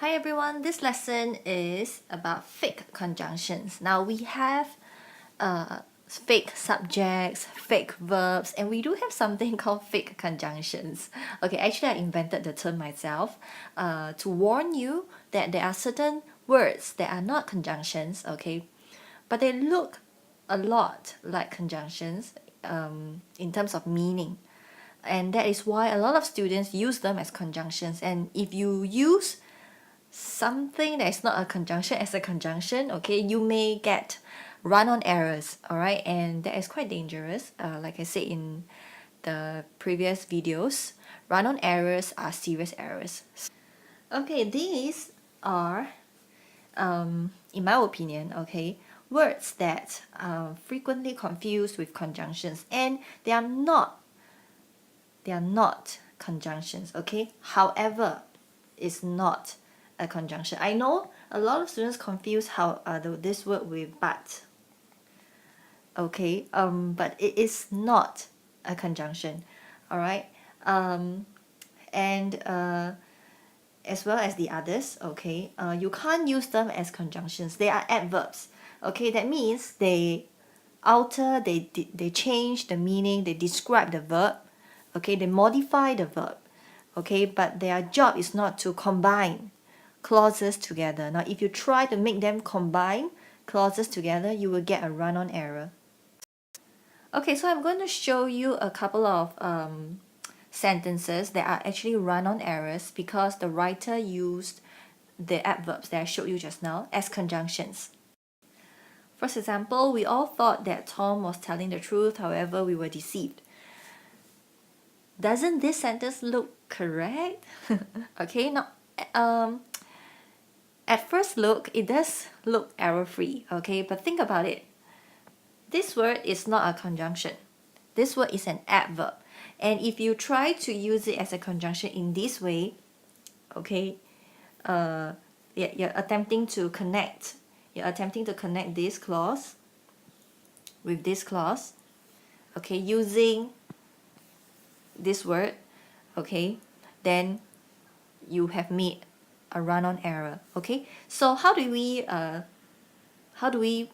Hi everyone, this lesson is about fake conjunctions. Now we have fake subjects, fake verbs, and we do have something called fake conjunctions. Okay, actually I invented the term myself to warn you that there are certain words that are not conjunctions, okay, but they look a lot like conjunctions in terms of meaning. And that is why a lot of students use them as conjunctions. And if you use something that is not a conjunction as a conjunction, okay, you may get run-on errors, all right, and that is quite dangerous. Like I said in the previous videos, run-on errors are serious errors. Okay, these are, in my opinion, okay, words that are frequently confused with conjunctions, and they are not conjunctions, okay? However, it's not a conjunction. I know a lot of students confuse how this word with but. Okay, but it is not a conjunction. All right, and as well as the others. Okay, you can't use them as conjunctions. They are adverbs. Okay, that means they alter, they change the meaning, they describe the verb. Okay, they modify the verb. Okay, but their job is not to combine clauses together. Now, if you try to make them combine clauses together, you will get a run-on error. Okay, so I'm going to show you a couple of sentences that are actually run-on errors because the writer used the adverbs that I showed you just now as conjunctions. For example, we all thought that Tom was telling the truth, however, we were deceived. Doesn't this sentence look correct? Okay, now, at first look, it does look error-free, okay, but think about it. This word is not a conjunction. This word is an adverb. And if you try to use it as a conjunction in this way, okay, you're attempting to connect. You're attempting to connect this clause with this clause, okay, using this word, okay, then you have made a run-on error, okay. So how do we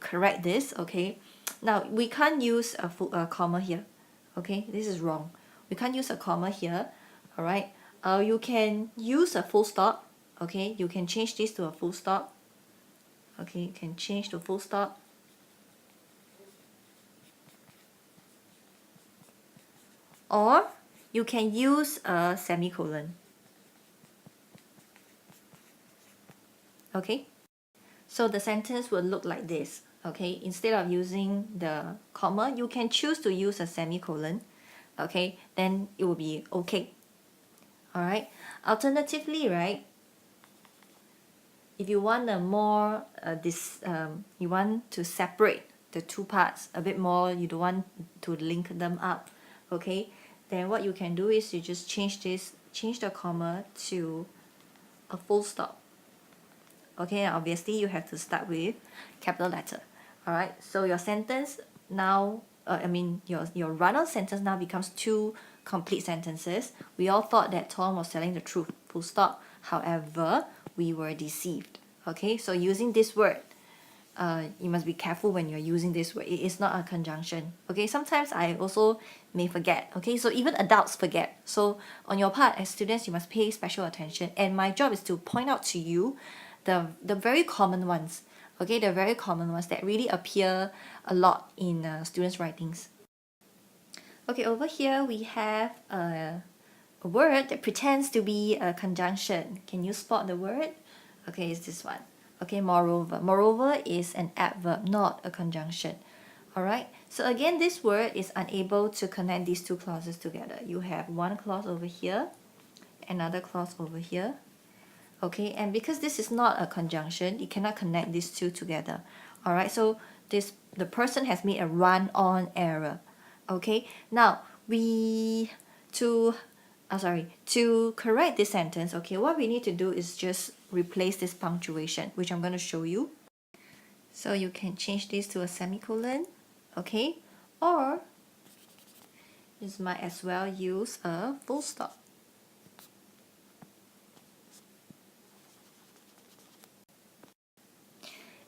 correct this? Okay, now we can't use a comma here, okay, this is wrong. We can't use a comma here, all right. You can use a full stop, okay, you can change this to a full stop, okay, you can change to full stop, or you can use a semicolon, okay. So the sentence will look like this, okay. Instead of using the comma, you can choose to use a semicolon, okay, then it will be okay. All right. Alternatively, right, if you want a more you want to separate the two parts a bit more, you don't want to link them up, okay, then what you can do is you just change the comma to a full stop. Okay, obviously you have to start with capital letter. All right, so your sentence now, your run-on sentence now becomes two complete sentences. We all thought that Tom was telling the truth, full stop. However, we were deceived. Okay, so using this word, you must be careful when you're using this word. It is not a conjunction. Okay, sometimes I also may forget. Okay, so even adults forget. So on your part, as students, you must pay special attention. And my job is to point out to you the very common ones. Okay, the very common ones that really appear a lot in students' writings. Okay, over here we have a word that pretends to be a conjunction. Can you spot the word? Okay, it's this one. Okay, moreover. Moreover is an adverb, not a conjunction. Alright, so again, this word is unable to connect these two clauses together. You have one clause over here, another clause over here. Okay, and because this is not a conjunction, you cannot connect these two together. Alright, so the person has made a run-on error. Okay, now to correct this sentence, okay, what we need to do is just replace this punctuation, which I'm going to show you. So you can change this to a semicolon, okay, or you might as well use a full stop.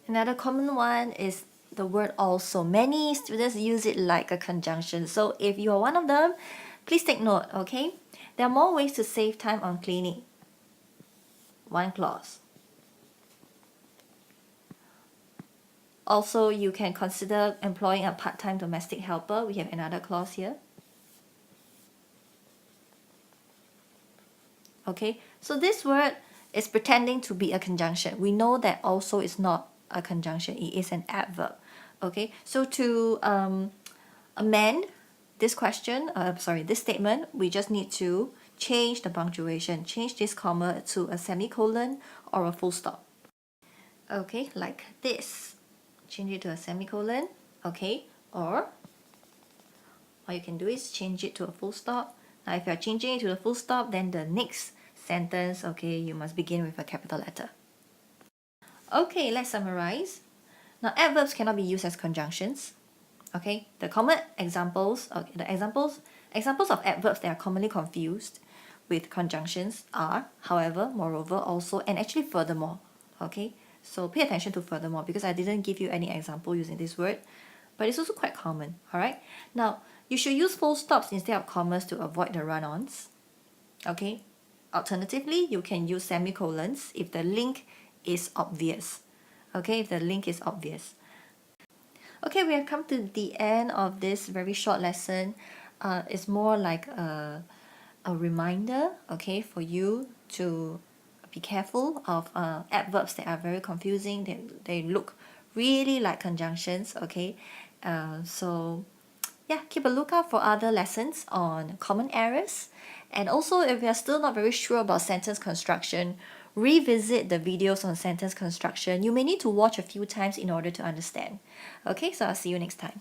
Another common one is the word also. Many students use it like a conjunction. So if you are one of them, please take note, okay? There are more ways to save time on cleaning. One clause. Also, you can consider employing a part-time domestic helper. We have another clause here. Okay, so this word is pretending to be a conjunction. We know that also is not a conjunction. It is an adverb. Okay, so to amend this question, this statement, we just need to change the punctuation. Change this comma to a semicolon or a full stop. Okay, like this. Change it to a semicolon. Okay, or all you can do is change it to a full stop. Now, if you're changing it to a full stop, then the next sentence, okay, you must begin with a capital letter. Okay, let's summarize. Now, adverbs cannot be used as conjunctions. Okay, the common examples, examples of adverbs that are commonly confused with conjunctions are, however, moreover, also, and actually furthermore. Okay, so pay attention to furthermore because I didn't give you any example using this word, but it's also quite common. All right, now you should use full stops instead of commas to avoid the run-ons. Okay, alternatively, you can use semicolons if the link is obvious. Okay, if the link is obvious. Okay, we have come to the end of this very short lesson. It's more like a reminder, okay, for you to be careful of adverbs that are very confusing. They look really like conjunctions, okay? So yeah, keep a lookout for other lessons on common errors. And also, if you're still not very sure about sentence construction, revisit the videos on sentence construction. You may need to watch a few times in order to understand. Okay, so I'll see you next time.